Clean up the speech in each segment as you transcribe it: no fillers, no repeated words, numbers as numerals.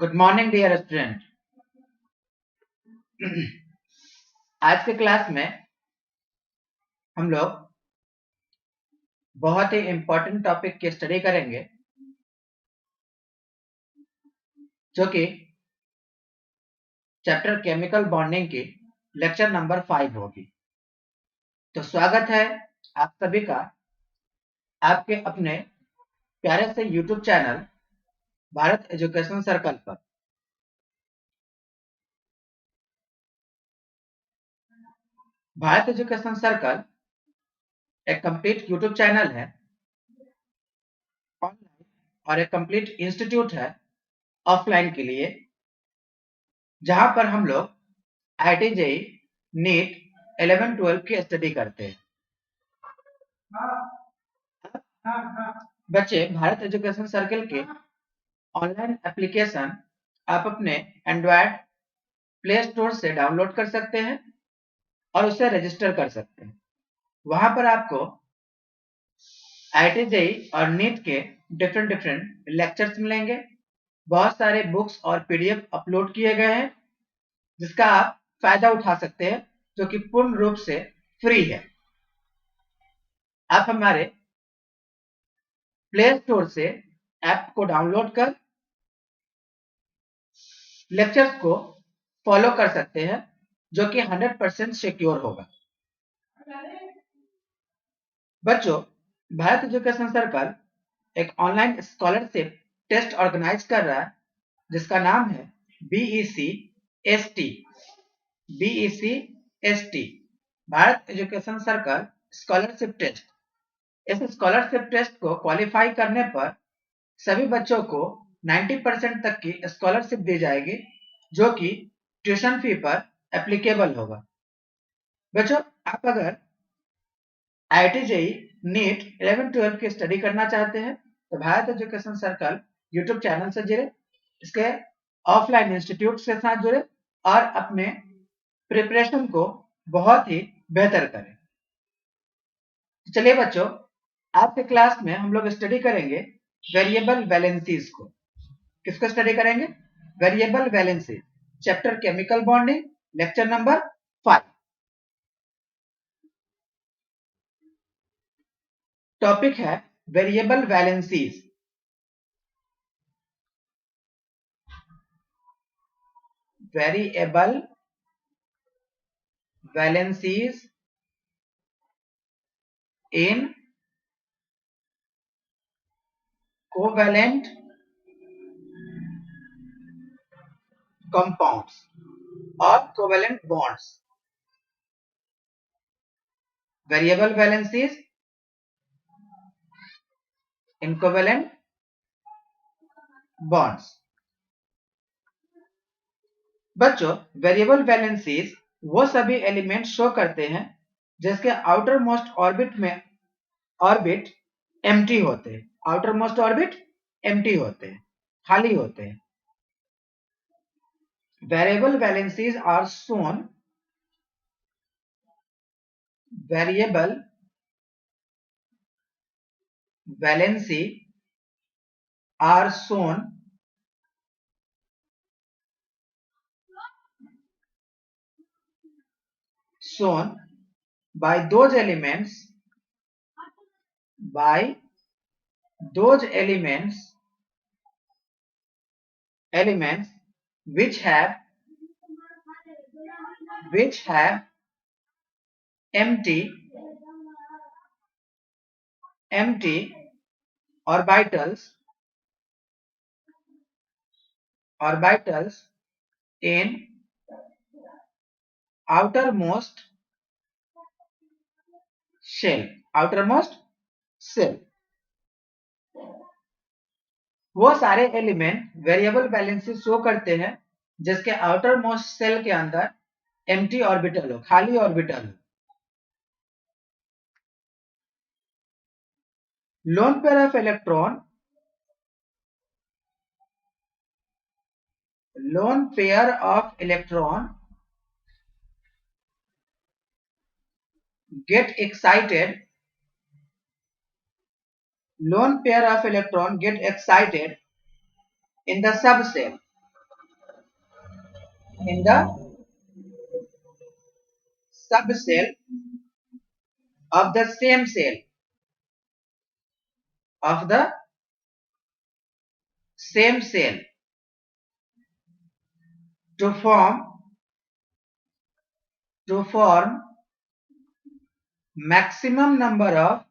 Good morning dear student. आज के class में हम लोग बहुत ही इम्पोर्टेंट टॉपिक की स्टडी करेंगे जो कि चैप्टर केमिकल बॉन्डिंग की लेक्चर नंबर 5 होगी। तो स्वागत है आप सभी का आपके अपने प्यारे से YouTube channel Bharat education circle पर। भारत एजुकेशन सर्कल एक कंप्लीट यूट्यूब चैनल है ऑनलाइन और एक कंप्लीट इंस्टीट्यूट है ऑफलाइन के लिए, जहां पर हम लोग IIT JEE नीट 11-12 की स्टडी करते हैं। बच्चे भारत एजुकेशन सर्कल के ऑनलाइन एप्लीकेशन आप अपने एंड्रॉयड प्ले स्टोर से डाउनलोड कर सकते हैं और उसे रजिस्टर कर सकते हैं। वहां पर आपको IIT JEE और नीट के डिफरेंट लेक्चर्स मिलेंगे। बहुत सारे बुक्स और PDF अपलोड किए गए हैं जिसका आप फायदा उठा सकते हैं, जो कि पूर्ण रूप से फ्री है। आप हमारे प्ले स्टोर से ऐप को डाउनलोड कर लेक्चर्स को फॉलो कर सकते हैं, जो कि 100% सिक्योर होगा। बच्चों, भारत एजुकेशन सर्कल एक ऑनलाइन स्कॉलरशिप टेस्ट ऑर्गेनाइज कर रहा है जिसका नाम है BEC-ST। BEC-ST Bharat education circle scholarship test. इस स्कॉलरशिप टेस्ट को क्वालिफाई करने पर सभी बच्चों को 90% तक की स्कॉलरशिप दी जाएगी, जो कि ट्यूशन फी पर एप्लीकेबल होगा। बच्चों, आप अगर IIT JEE नीट 11-12 की स्टडी करना चाहते हैं तो Bharat education circle YouTube channel से जुड़े, इसके ऑफलाइन इंस्टीट्यूट से साथ जुड़े और अपने प्रिपरेशन को बहुत ही बेहतर करें। चलिए बच्चों, आज के क्लास में हम लोग स्टडी करेंगे वेरिएबल वैलेंसीज को। किसको स्टडी करेंगे? Variable valencies, chapter chemical bonding, lecture number 5। Topic है variable valencies. Variable valencies in covalent compounds or covalent bonds. Variable valencies in covalent bonds. बच्चों, वेरिएबल वैलेंसीज वो सभी एलिमेंट शो करते हैं जिसके आउटर मोस्ट ऑर्बिट एम्प्टी होते हैं। Outer most orbit empty होते हैं, खाली होते हैं। Variable valencies are shown variable valency are shown by those elements which have empty orbitals in outermost shell। वो सारे एलिमेंट वेरिएबल वैलेंसी शो करते हैं जिसके आउटर मोस्ट सेल के अंदर एम्प्टी ऑर्बिटल हो, खाली ऑर्बिटल हो। lone pair of electron get excited in the subcell in the subcell of the same cell of the same cell to form maximum number of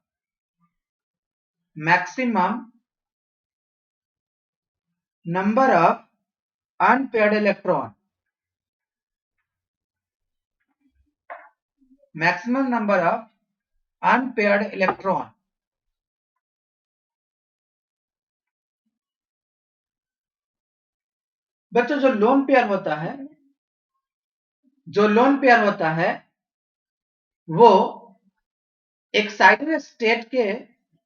unpaired electron. Maximum number of unpaired electron. बच्चों जो lone pair होता है वो excited state के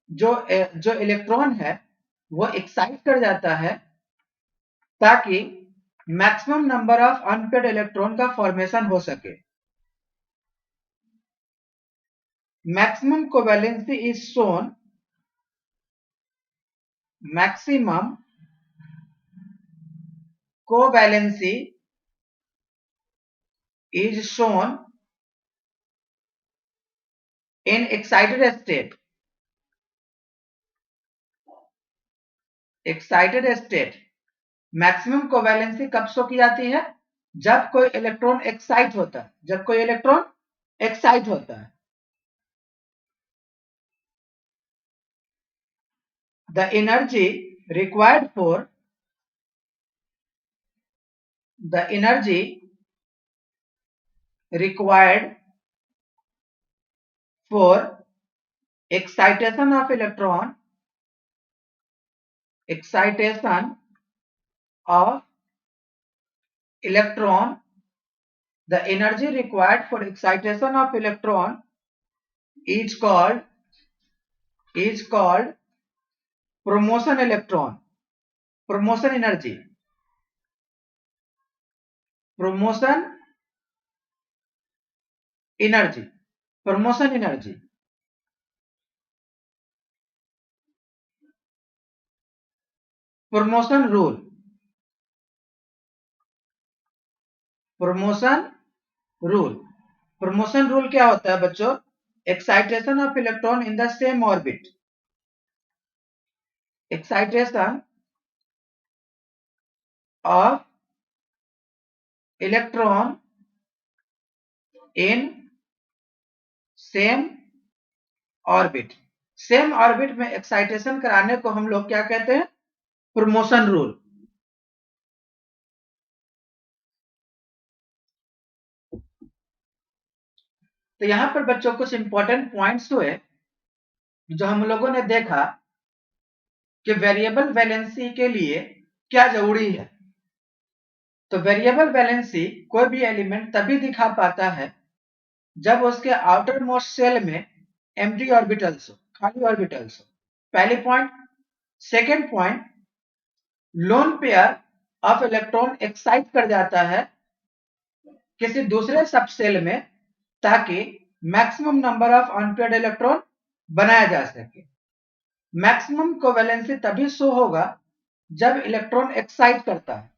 जो electron है वो excite कर जाता है ताकि maximum number of unpaired electron का फॉर्मेशन हो सके. Maximum covalency is shown maximum covalency is shown in excited state. Excited state maximum covalency कब शो की जाती है? जब कोई इलेक्ट्रॉन एक्साइट होता है. The energy required for excitation of electron the energy required for excitation of electron is called promotion energy. Promotion rule क्या होता है बच्चों? Excitation of electron in the same orbit. Excitation of electron in same orbit. Same orbit में excitation कराने को हम लोग क्या कहते हैं? Promotion rule. तो यहां पर बच्चों कुछ इंपॉर्टेंट पॉइंट्स हुए जो हम लोगों ने देखा कि वेरिएबल वैलेंसी के लिए क्या जरूरी है. तो वेरिएबल वैलेंसी कोई भी एलिमेंट तभी दिखा पाता है जब उसके आउटर मोस्ट सेल में एम्प्टी ऑर्बिटल्स हो, खाली ऑर्बिटल्स हो. पहली point. Second point, lone pair of electron excite कर जाता है किसी दूसरे सब सेल में ताकि maximum number of unpaired electron बनाया जा सके. मैक्सिमम कोवैलेंसी तभी शो होगा जब इलेक्ट्रॉन एक्साइट करता है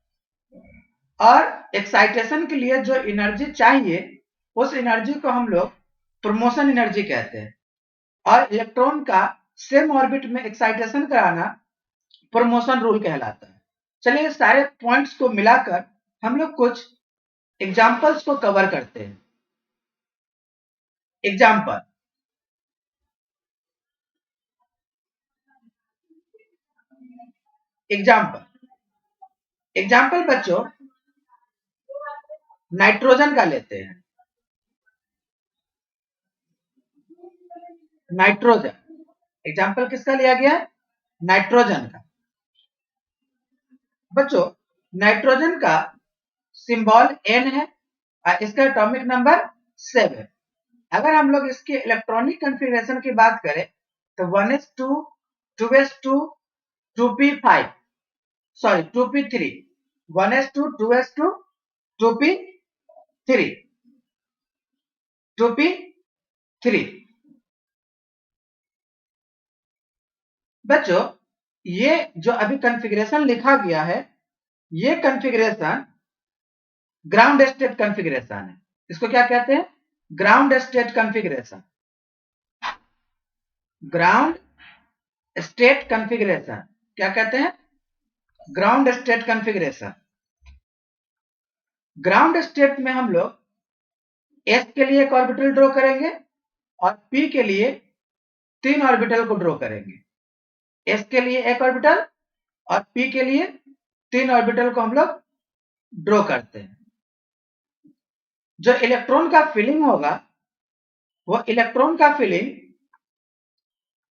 और एक्साइटेशन के लिए जो एनर्जी चाहिए उस एनर्जी को हम लोग प्रमोशन एनर्जी कहते हैं और इलेक्ट्रॉन का सेम ऑर्बिट में एक्साइटेशन कराना प्रमोशन रूल कहलाता है. चलिए सारे पॉइंट्स को मिलाकर हम लोग कुछ एग्जाम्पल्स को कवर करते हैं. एग्जाम्पल बच्चों नाइट्रोजन का लेते हैं. नाइट्रोजन एग्जाम्पल किसका लिया गया? नाइट्रोजन का. बच्चों नाइट्रोजन का सिंबल N है और इसका एटॉमिक नंबर 7. अगर हम लोग इसके इलेक्ट्रॉनिक कॉन्फ़िगरेशन की बात करें तो 1s2 2s2 2p5 sorry 2p3 1s2 2s2 2p3 बच्चों ये जो अभी कॉन्फ़िगरेशन लिखा गया है ये कॉन्फ़िगरेशन ग्राउंड स्टेट कॉन्फ़िगरेशन है। इसको क्या कहते हैं? Ground state configuration. Ground state configuration क्या कहते हैं? Ground state configuration. Ground state में हम लोग एस के लिए एक ऑर्बिटल ड्रॉ करेंगे और पी के लिए 3 ऑर्बिटल को ड्रॉ करेंगे। एस के लिए एक ऑर्बिटल और पी के लिए 3 ऑर्बिटल को हम लोग ड्रॉ करते हैं। जो इलेक्ट्रॉन का फिलिंग होगा वो इलेक्ट्रॉन का फिलिंग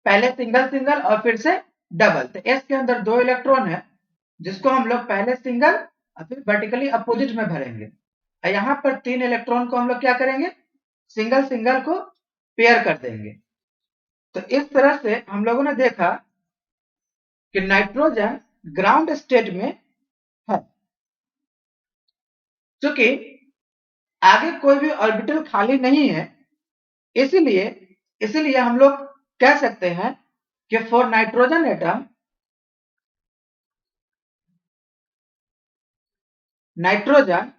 पहले सिंगल सिंगल और फिर से डबल। तो एस के अंदर 2 इलेक्ट्रॉन है जिसको हम लोग पहले सिंगल और फिर वर्टिकली अपोजिट में भरेंगे। और यहाँ पर 3 इलेक्ट्रॉन को हम लोग क्या करेंगे? सिंगल सिंगल को पेयर कर देंगे। तो इस तरह से हम लोगों ने देखा कि नाइट्रोजन ग्राउंड स्टेट में है। क्योंकि आगे कोई भी ऑर्बिटल खाली नहीं है, इसीलिए इसीलिए हम लोग कह सकते हैं कि for nitrogen atom nitrogen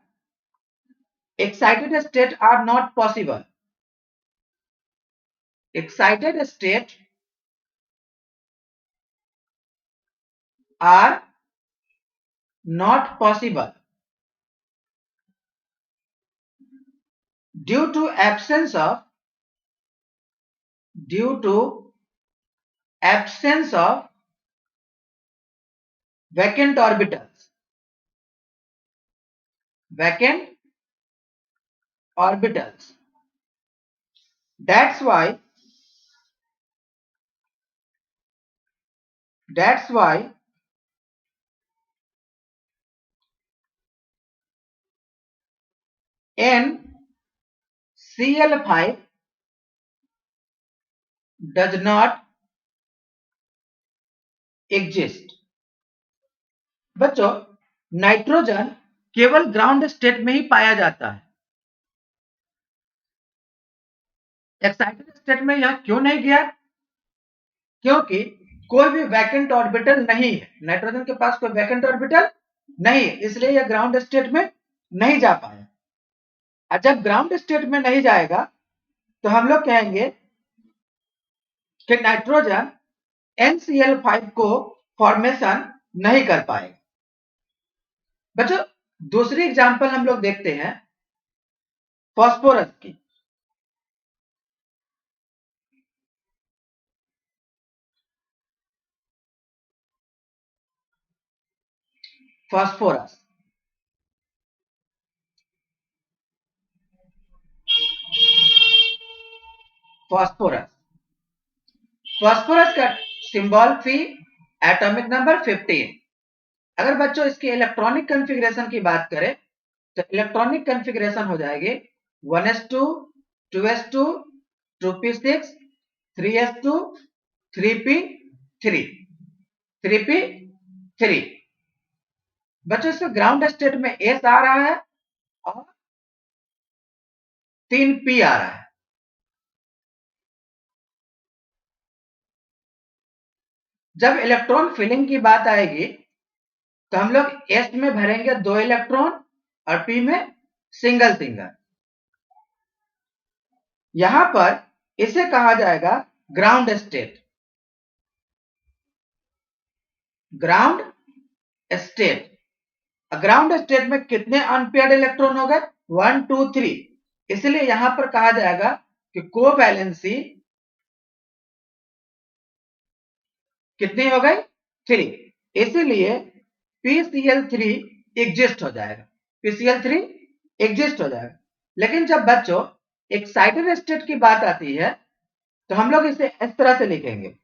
excited state are not possible. Excited state are not possible due to absence of vacant orbitals. Vacant orbitals. That's why NCl5 does not exist. बच्चों, नाइट्रोजन केवल ग्राउंड स्टेट में ही पाया जाता है। Excited state में यह क्यों नहीं गया? क्योंकि कोई भी वैकेंट ऑर्बिटल नहीं है। नाइट्रोजन के पास कोई वैकेंट ऑर्बिटल नहीं है, इसलिए यह ग्राउंड स्टेट में नहीं जा पाया। और जब ग्राउंड स्टेट में नहीं जाएगा तो हम लोग कहेंगे कि नाइट्रोजन NCl5 को फॉर्मेशन नहीं कर पाएगा। बच्चों, दूसरी एग्जांपल हम लोग देखते हैं फास्फोरस की। फास्फोरस फास्फोरस फास्फोरस का सिंबल फी, एटॉमिक नंबर 15। अगर बच्चों इसके इलेक्ट्रॉनिक कॉन्फ़िगरेशन की बात करें तो इलेक्ट्रॉनिक कॉन्फ़िगरेशन हो जाएगी 1s2 2s2 2p6 3s2 3p3 3p3। बच्चों इसमें ग्राउंड स्टेट में एस आ रहा है और 3p आ रहा है। जब इलेक्ट्रॉन फिलिंग की बात आएगी तो हम लोग एस में भरेंगे 2 इलेक्ट्रॉन और पी में सिंगल सिंगल। यहां पर इसे कहा जाएगा ground state. Ground state. Ground state में कितने अनपेयर्ड इलेक्ट्रॉन हो गए? 1 2 3। इसलिए यहां पर कहा जाएगा कि कोवैलेंसी कितनी हो गई? 3। इसीलिए PCl3 एग्जिस्ट हो जाएगा। PCl3 एग्जिस्ट हो जाएगा। लेकिन जब बच्चों एक्साइटेड स्टेट की बात आती है तो हम लोग इसे इस तरह से लिखेंगे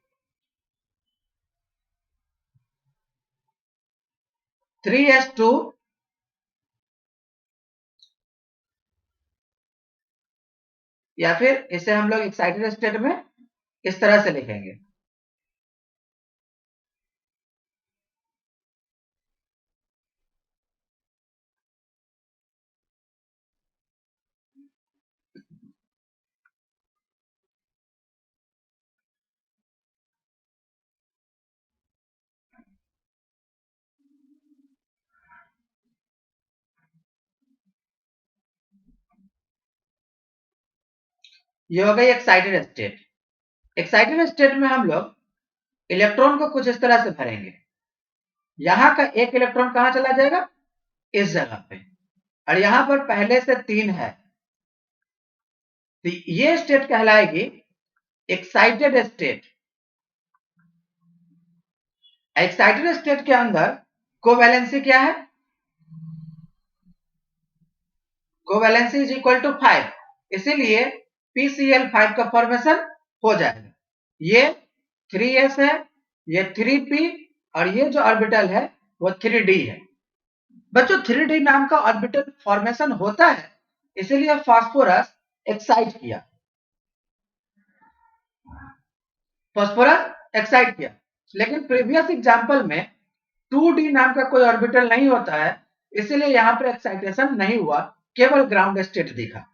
3s2 या फिर इसे हम लोग एक्साइटेड स्टेट में इस तरह से लिखेंगे ये हो गई एक्साइटेड स्टेट। एक्साइटेड स्टेट में हम लोग इलेक्ट्रॉन को कुछ इस तरह से भरेंगे। यहां का एक इलेक्ट्रॉन कहां चला जाएगा, इस जगह पे, और यहां पर पहले से 3 है, तो ये स्टेट कहलाएगी एक्साइटेड स्टेट। एक्साइटेड स्टेट के अंदर कोवैलेंसी क्या है, कोवैलेंसी इज इक्वल टू 5, इसीलिए PCl5 का फॉर्मेशन हो जाएगा। ये 3s है, ये 3p, और ये जो ऑर्बिटल है वो 3d है। बच्चों 3d नाम का ऑर्बिटल फॉर्मेशन होता है, इसीलिए फास्फोरस एक्साइट किया, फास्फोरस एक्साइट किया। लेकिन प्रीवियस एग्जांपल में 2d नाम का कोई ऑर्बिटल नहीं होता है, इसीलिए यहां पर एक्साइटेशन नहीं हुआ, केवल ग्राउंड स्टेट दिखा।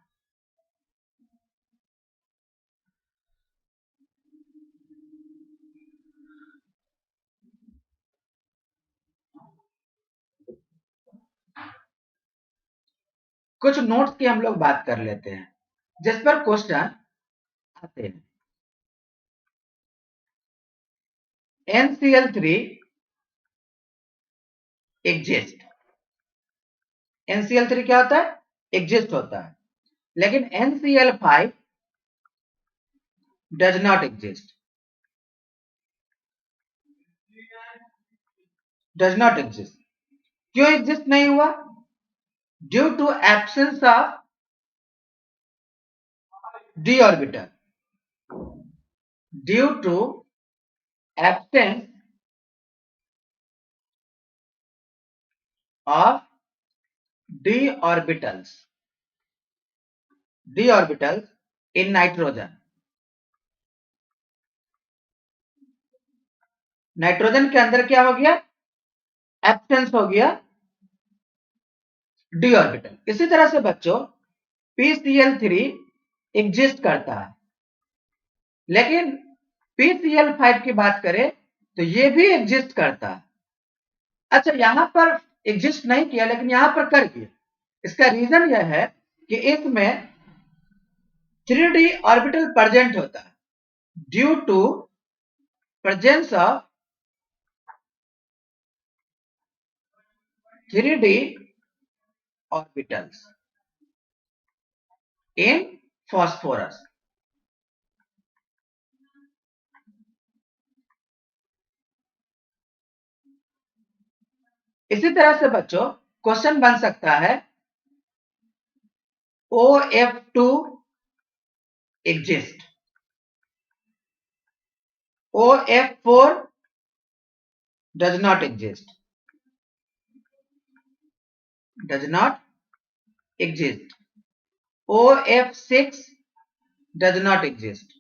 कुछ नोट्स की हम लोग बात कर लेते हैं जिस पर क्वेश्चन आते हैं। NCl3 एग्जिस्ट, NCl3 क्या होता है, एग्जिस्ट होता है, लेकिन NCl5 does not exist, does not exist. क्यों एग्जिस्ट नहीं हुआ, due to absence of d orbital, due to absence of d orbitals, d orbitals in nitrogen. Nitrogen के अंदर क्या हो गया, एब्सेंस हो गया d ऑर्बिटल। इसी तरह से बच्चों PCl3 एग्जिस्ट करता है, लेकिन PCl5 की बात करें तो ये भी एग्जिस्ट करता है। अच्छा, यहां पर एग्जिस्ट नहीं किया लेकिन यहां पर कर दिया। इसका रीजन यह है कि इसमें 3d ऑर्बिटल प्रेजेंट होता है, due to presence of 3d orbitals in phosphorus। इसी तरह से बच्चों क्वेश्चन बन सकता है OF2 exist, OF4 does not exist, does not exist, OF6 does not exist,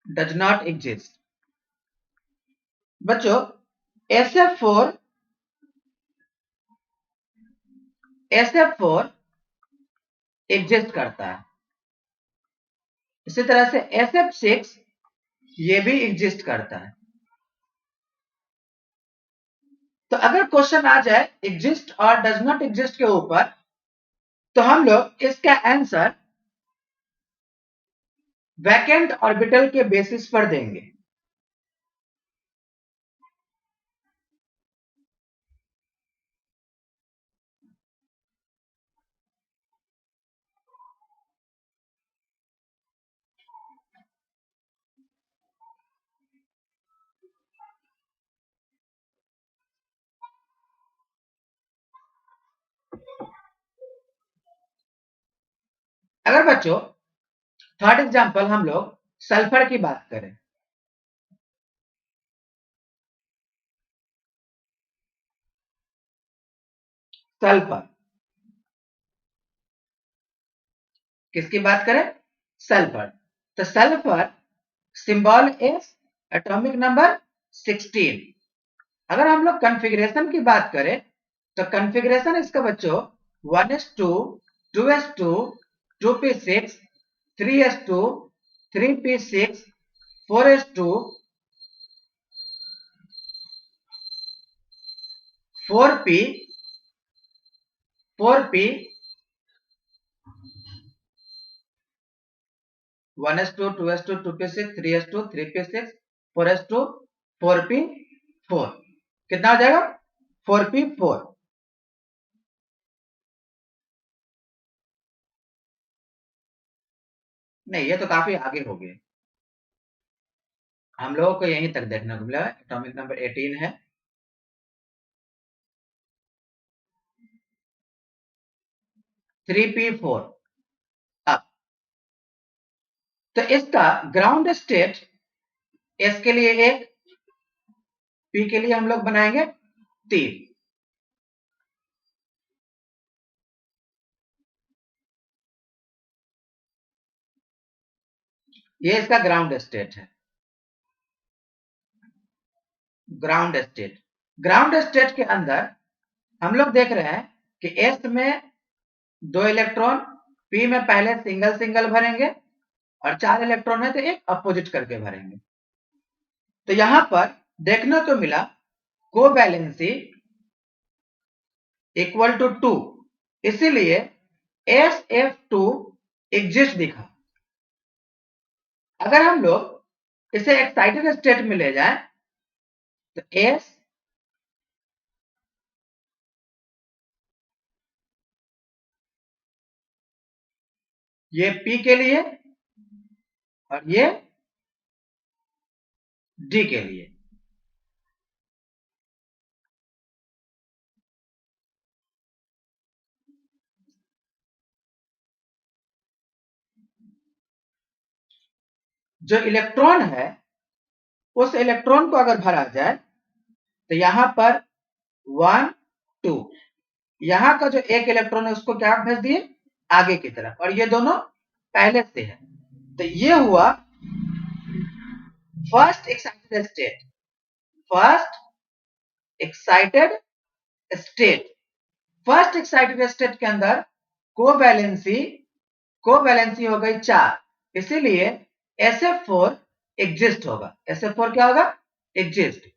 does not exist। बच्चों SF4 एग्जिस्ट करता है, इसी तरह से SF6 ये भी एग्जिस्ट करता है। तो अगर क्वेश्चन आ जाए एग्जिस्ट और डज नॉट एग्जिस्ट के ऊपर, तो हम लोग इसका आंसर वैकेंट ऑर्बिटल के बेसिस पर देंगे। अगर बच्चों थर्ड एग्जांपल हम लोग सल्फर की बात करें, सल्फर, किसकी बात करें, सल्फर। तो sulphur symbol S, atomic number 16। अगर हम लोग कॉन्फ़िगरेशन की बात करें तो कॉन्फ़िगरेशन इसका बच्चों 1s2 2s2 2p6 3s2 3p6 4s2 4p 4p 1s2 2s2 2p6 3s2 3p6 4s2 4p4 कितना हो जाएगा 4p4। नहीं ये तो काफी आगे हो गए, हम लोगों को यहीं तक देखने को मिला। एटॉमिक नंबर 18 है 3p4। अब तो इसका ग्राउंड स्टेट एस के लिए 1, पी के लिए हम लोग बनाएंगे 3। ये इसका ग्राउंड स्टेट है। ग्राउंड स्टेट के अंदर हम लोग देख रहे हैं कि एस में 2 इलेक्ट्रॉन, पी में पहले सिंगल सिंगल भरेंगे और 4 इलेक्ट्रॉन है तो एक अपोजिट करके भरेंगे। तो यहां पर देखने को मिला कोवैलेंसी इक्वल टू 2, इसीलिए SF2 एग्जिस्ट दिखा। अगर हम लोग इसे एक्साइटेड स्टेट में ले जाएं तो S ये P के लिए और ये D के लिए। जो इलेक्ट्रॉन है उस इलेक्ट्रॉन को अगर भरा जाए तो यहां पर 1 2, यहां का जो एक इलेक्ट्रॉन है उसको क्या भेज दिए आगे की तरफ, और ये दोनों पहले से है। तो ये हुआ first excited state. First excited state first excited state के अंदर कोवैलेंसी हो गई 4, इसीलिए SF4 एग्जिस्ट होगा। SF4 क्या होगा एग्जिस्ट।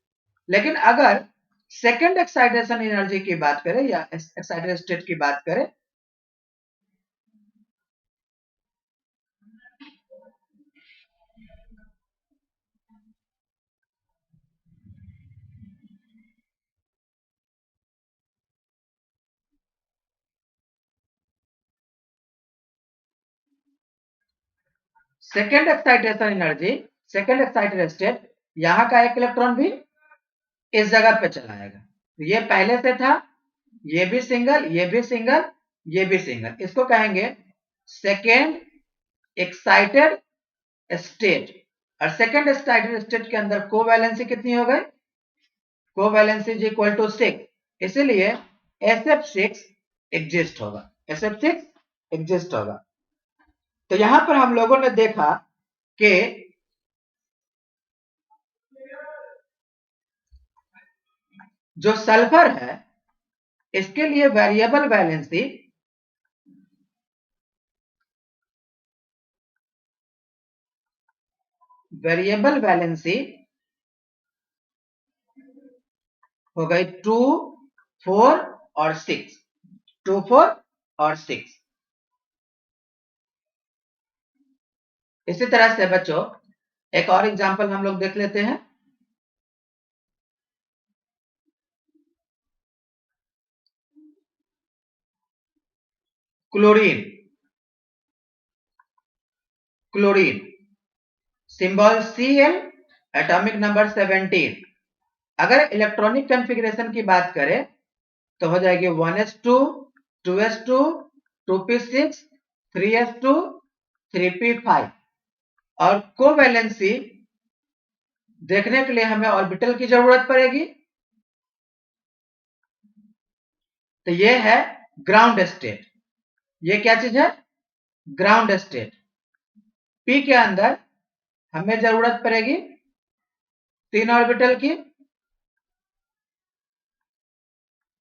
लेकिन अगर सेकेंड एक्साइटेशन एनर्जी की बात करें या एक्साइटेड स्टेट की बात करें, second excitation energy, second excited state, यहां का एक इलेक्ट्रॉन भी इस जगह पे चला आएगा। ये पहले से था, ये भी सिंगल, ये भी सिंगल, ये भी सिंगल, इसको कहेंगे सेकेंड एक्साइटेड स्टेट। और सेकेंड एक्साइटेड स्टेट के अंदर कोवैलेंसी कितनी हो गई, कोवैलेंसी इज इक्वल टू 6, इसीलिए SF6 एग्जिस्ट होगा। SF6 एग्जिस्ट होगा। तो यहां पर हम लोगों ने देखा कि जो सल्फर है इसके लिए वेरिएबल वैलेंसी हो गई 2 4 और 6, 2 4 और 6। इसी तरह से बच्चों एक और एग्जांपल हम लोग देख लेते हैं। Chlorine, chlorine symbol Cl, atomic number 17। अगर इलेक्ट्रॉनिक कॉन्फ़िगरेशन की बात करें तो हो जाएगी 1s2 2s2 2p6 3s2 3p5। और कोवैलेंसी देखने के लिए हमें ऑर्बिटल की जरूरत पड़ेगी। तो ये है ग्राउंड स्टेट। ये क्या चीज है ग्राउंड स्टेट। पी के अंदर हमें जरूरत पड़ेगी 3 ऑर्बिटल की।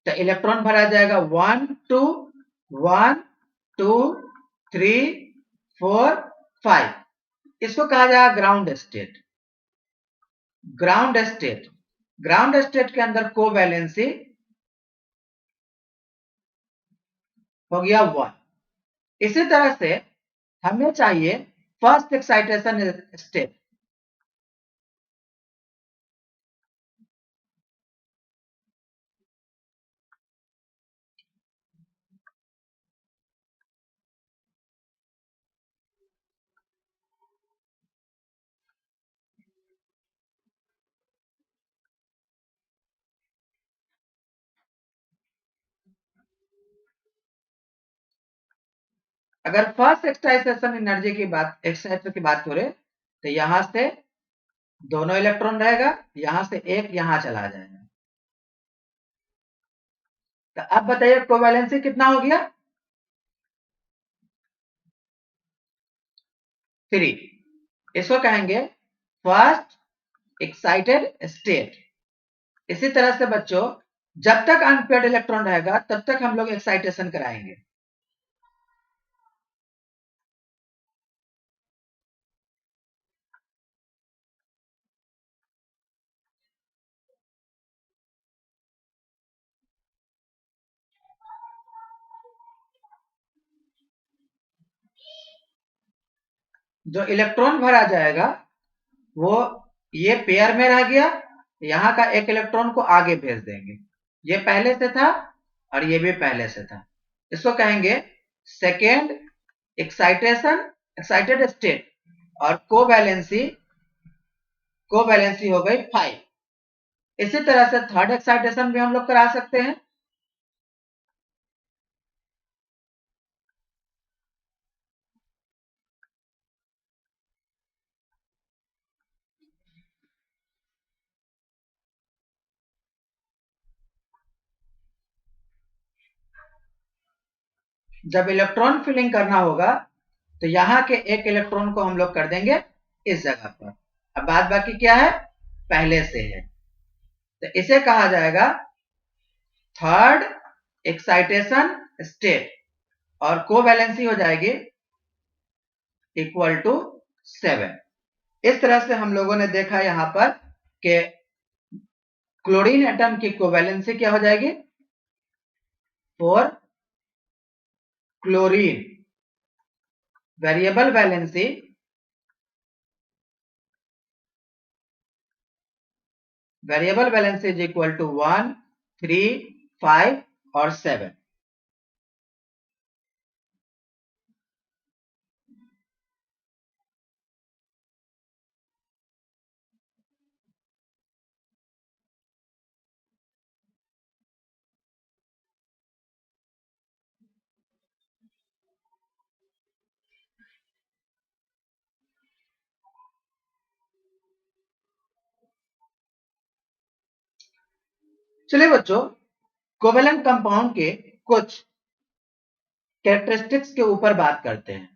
तो इलेक्ट्रॉन भरा जाएगा 1 2 1 2 3 4 5। इसको कहा जाएगा ग्राउंड स्टेट। ग्राउंड स्टेट के अंदर कोवैलेंसी हो गया 1। इसी तरह से हमें चाहिए फर्स्ट एक्साइटेशन स्टेप। अगर फर्स्ट एक्साइटेशन एनर्जी की बात एक्साइटर की बात करें तो यहां से दोनों इलेक्ट्रॉन रहेगा, यहां से एक यहां चला जाएगा। तो अब बताइए कोवैलेंसी कितना हो गया? 3। इसको कहेंगे फर्स्ट एक्साइटेड स्टेट। इसी तरह से बच्चों जब तक अनपेयर्ड इलेक्ट्रॉन रहेगा तब तक हम लोग एक्साइटेशन कराएंगे। जो इलेक्ट्रॉन भरा जाएगा वो ये पेयर में रह गया, यहां का एक इलेक्ट्रॉन को आगे भेज देंगे। ये पहले से था और ये भी पहले से था। इसको कहेंगे सेकेंड एक्साइटेशन एक्साइटेड स्टेट। और कोवैलेंसी हो गई 5। इसी तरह से थर्ड एक्साइटेशन भी हम लोग करा सकते हैं। जब इलेक्ट्रॉन फिलिंग करना होगा तो यहां के एक इलेक्ट्रॉन को हम लोग कर देंगे इस जगह पर। अब बात बाकी क्या है? पहले से है, तो इसे कहा जाएगा थर्ड एक्साइटेशन स्टेट और कोवैलेंसी हो जाएगी इक्वल टू 7। इस तरह से हम लोगों ने देखा यहां पर कि क्लोरीन एटम की कोवैलेंसी क्या हो जाएगी? 4 chlorine variable valency is equal to 1, 3, 5 और 7। चलिए बच्चों कोवेलेंट कंपाउंड के कुछ कैरेक्टरिस्टिक्स के ऊपर बात करते हैं।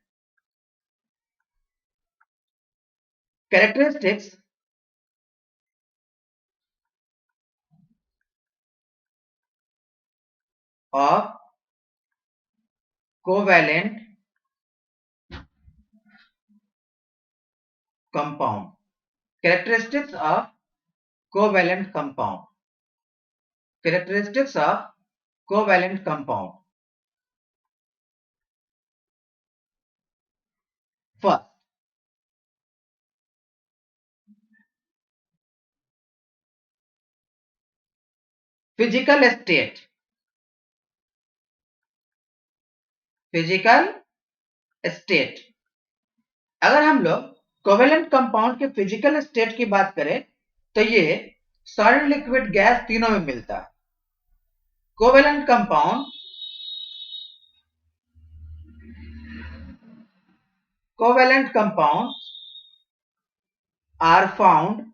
Characteristics of covalent compound. Characteristics of covalent compound. Characteristics of covalent compound. First, physical state. Physical state. अगर हम लोग कोवेलेंट कंपाउंड के फिजिकल स्टेट की बात करें तो ये सॉलिड लिक्विड गैस तीनों में मिलता है। Covalent compound are found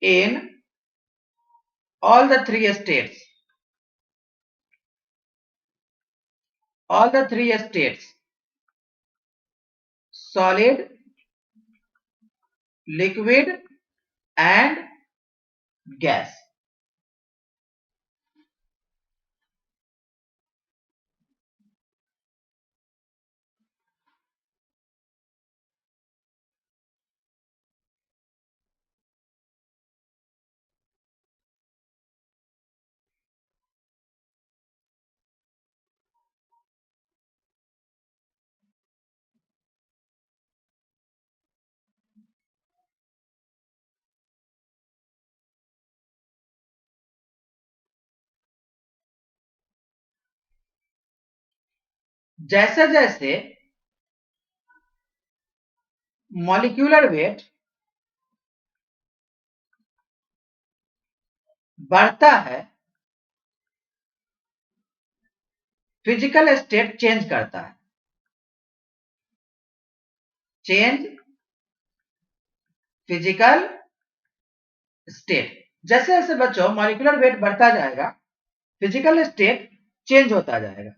in all the three states. All the three states: solid, liquid and gas. जैसे जैसे मॉलिक्यूलर वेट बढ़ता है, फिजिकल स्टेट चेंज करता है। Change physical state. जैसे जैसे बच्चों मॉलिक्यूलर वेट बढ़ता जाएगा, फिजिकल स्टेट चेंज होता जाएगा।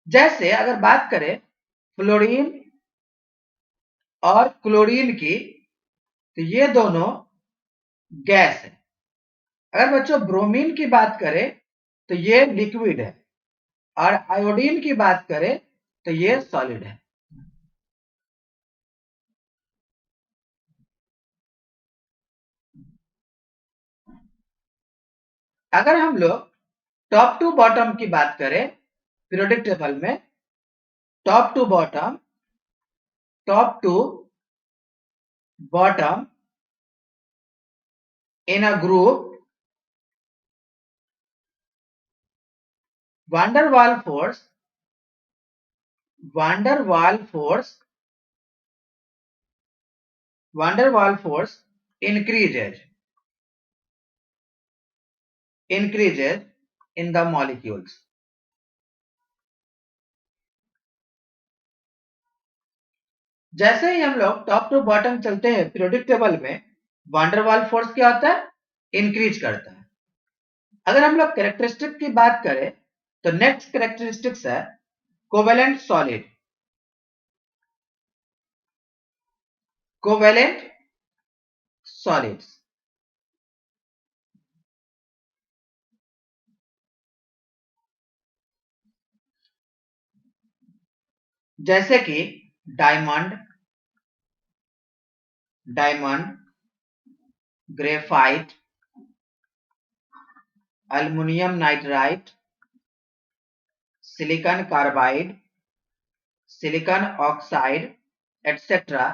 जैसे अगर बात करें फ्लोरीन और क्लोरीन की, तो ये दोनों गैस है। अगर बच्चों ब्रोमीन की बात करें तो ये लिक्विड है, और आयोडीन की बात करें तो ये सॉलिड है। अगर हम लोग टॉप टू बॉटम की बात करें पीरियोडिक टेबल में, top to bottom in a group, van der Waals force increases in the molecules. जैसे ही हम लोग टॉप टू बॉटम चलते हैं पीरियोडिक टेबल में, वान डेर वाल्स फोर्स क्या होता है? इंक्रीज करता है। अगर हम लोग कैरेक्टरिस्टिक की बात करें तो नेक्स्ट कैरेक्टरिस्टिक्स है कोवेलेंट सॉलिड। कोवेलेंट सॉलिड्स, जैसे कि diamond, graphite, aluminium nitride, silicon carbide, silicon oxide etcetera,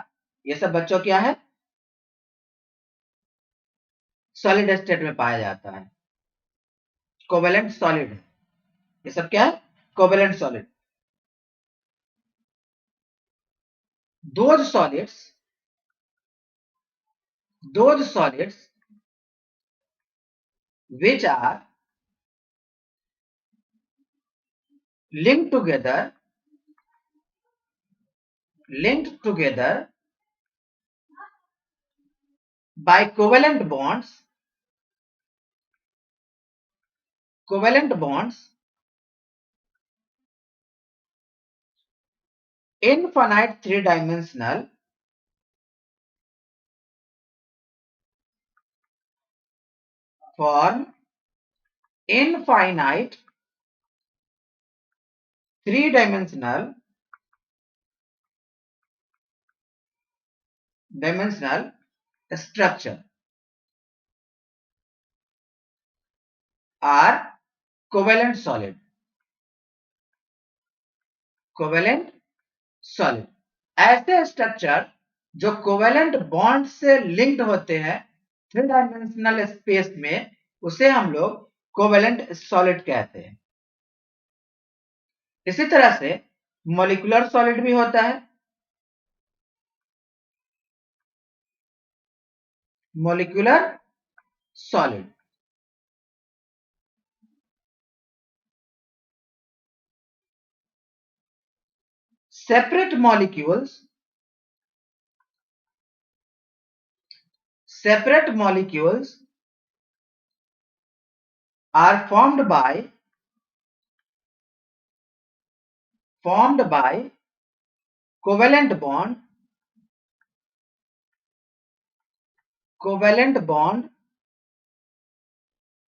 ये सब बच्चों क्या है? सॉलिड स्टेट में पाया जाता है, कोवेलेंट सॉलिड है। ये सब क्या है? Covalent solid. those solids which are linked together by covalent bonds, infinite three-dimensional form infinite three-dimensional structure are covalent solid। ऐसे स्ट्रक्चर जो कोवेलेंट बॉन्ड से लिंक्ड होते हैं थ्री डायमेंशनल स्पेस में, उसे हम लोग कोवेलेंट सॉलिड कहते हैं। इसी तरह से मॉलिक्यूलर सॉलिड भी होता है। Molecular solid separate molecules are formed by covalent bond,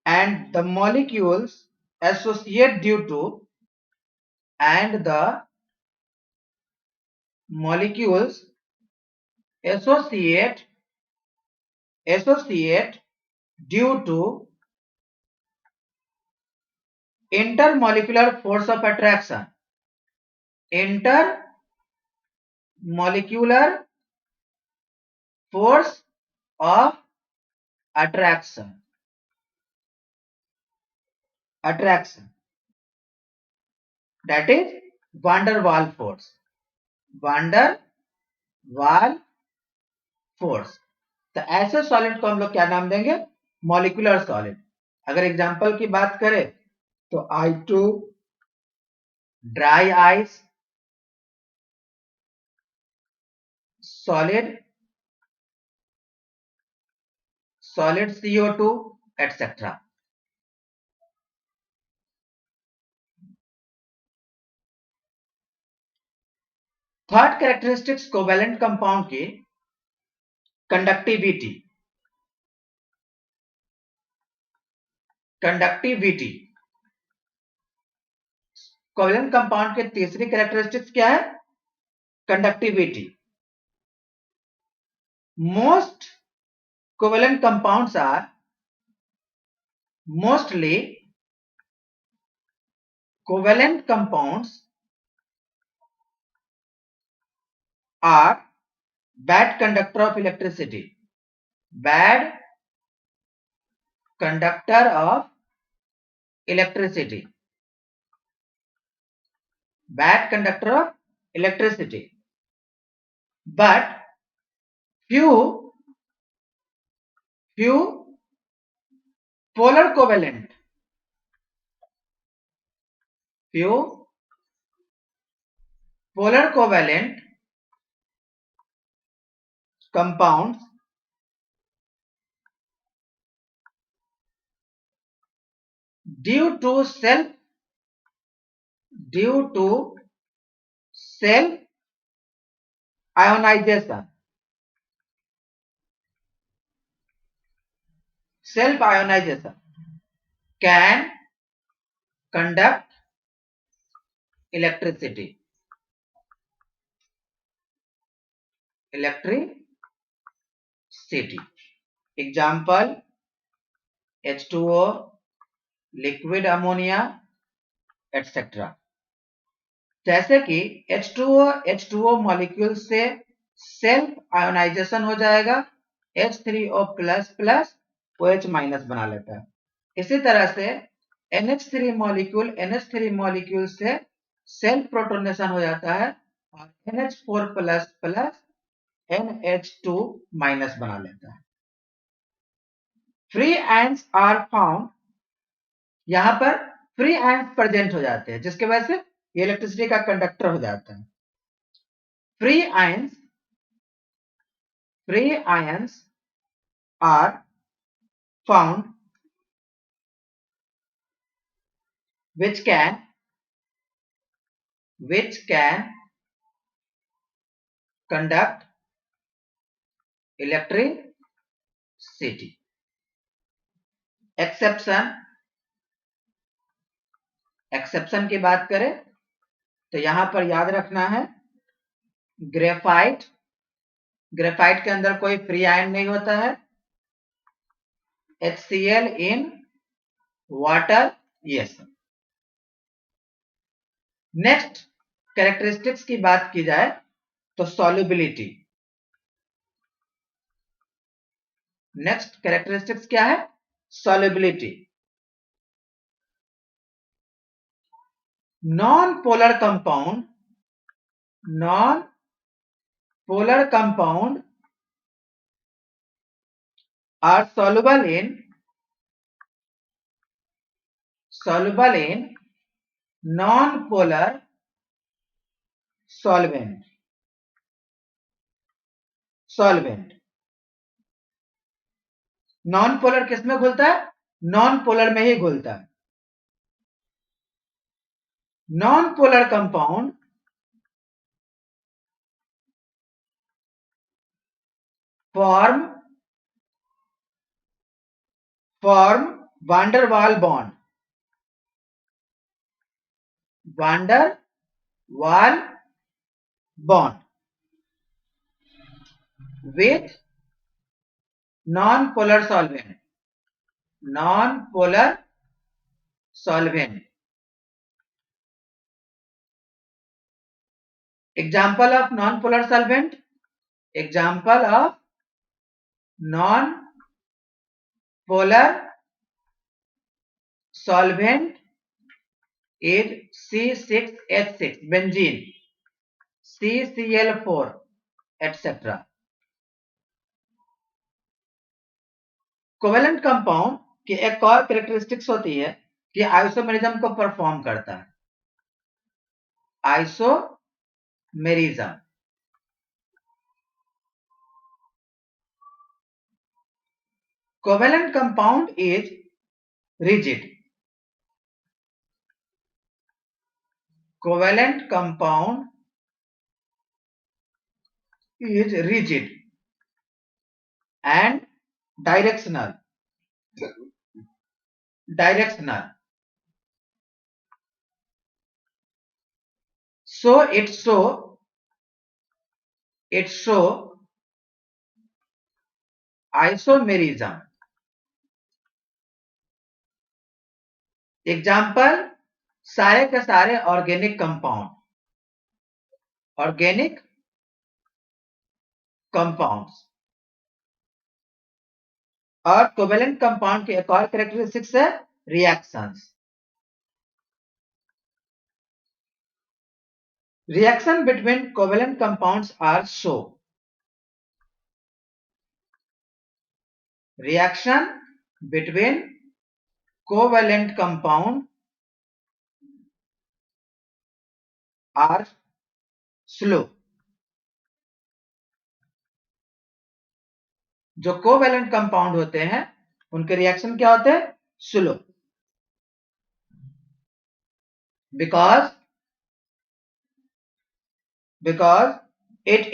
and the molecules associate due to intermolecular force of attraction, intermolecular force of attraction, that is wander वाल फोर्स, वांडर वाल फोर्स। तो ऐसे solid को हम लोग क्या नाम देंगे? Molecular solid. अगर एग्जांपल की बात करें तो I2 dry ice, solid CO2 etcetera. Third characteristics covalent compound की कंडक्टिविटी। कंडक्टिविटी कोवेलेंट कंपाउंड की तीसरी कैरेक्टरिस्टिक्स क्या है? Conductivity. Most covalent compounds are mostly covalent compounds are bad conductor of electricity, bad conductor of electricity, bad conductor of electricity, but few polar covalent, few polar covalent compounds due to self ionization, self ionization can conduct electricity, electricity. Example H2O, liquid ammonia, etc. जैसे कि H2O molecule से self ionisation हो जाएगा, H3O plus OH minus बना लेता है। इसी तरह से NH3 मॉलिक्यूल से सेल्फ प्रोटोनेशन हो जाता है और NH4 प्लस NH2 माइनस बना लेता है। फ्री आयंस आर फाउंड, यहां पर फ्री आयंस प्रेजेंट हो जाते हैं जिसकी वजह से ये इलेक्ट्रिसिटी का कंडक्टर हो जाता है। Free ions are found which can conduct electricity. Exception की बात करें तो यहां पर याद रखना है, ग्रेफाइट के अंदर कोई फ्री आयन नहीं होता है, HCl in water, yes. Next characteristics की बात की जाए तो सॉल्युबिलिटी। नेक्स्ट कैरेक्टरिस्टिक्स क्या है? Solubility. non-polar compound are soluble in non-polar solvent। Non polar किसमें घुलता है? नॉन पोलर में ही घुलता है। Non polar compound form van der Waal bond, with non-polar solvent, example of non-polar solvent, is C6H6 benzene, CCl4 etc. Covalent compound की एक और characteristics होती है कि आइसोमेरिज्म को परफॉर्म करता है। Isomerism covalent compound is rigid. Covalent compound is rigid and directional. So it show isomerism. Example सारे के सारे ऑर्गेनिक कंपाउंड्स। और कोवेलेंट कंपाउंड की एक और कैरेक्टरिस्टिक्स है reactions. Reaction between covalent compounds are shown. Reaction between covalent compound are slow. जो covalent compound होते हैं उनके रिएक्शन क्या होते हैं? Slow. Because it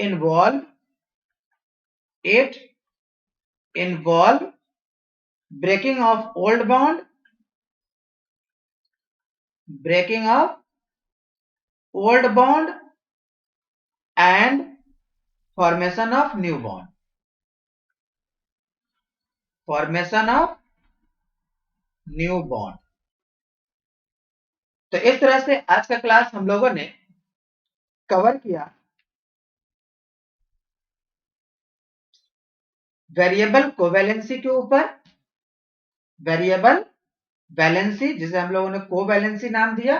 involve breaking of old bond and formation of new bond। तो इस तरह से आज का क्लास हम लोगों ने कवर किया वेरिएबल कोवैलेंसी के ऊपर। वेरिएबल वैलेंसी जिसे हम लोगों ने कोवैलेंसी नाम दिया,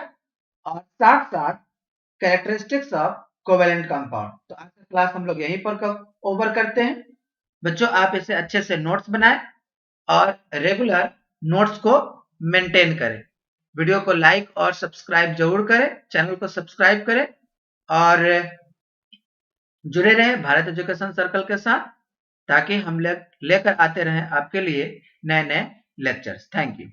और साथ साथ कैरेक्टरिस्टिक्स ऑफ कोवैलेंट कंपाउंड। तो आज का क्लास हम लोग यहीं पर ओवर करते हैं। बच्चों, आप इसे अच्छे से नोट्स बनाएं और रेगुलर नोट्स को मेंटेन करें। वीडियो को लाइक और सब्सक्राइब जरूर करें, चैनल को सब्सक्राइब करें और जुड़े रहें भारत एजुकेशन सर्कल के साथ, ताकि हम लेकर आते रहें आपके लिए नए नए लेक्चर्स। Thank you.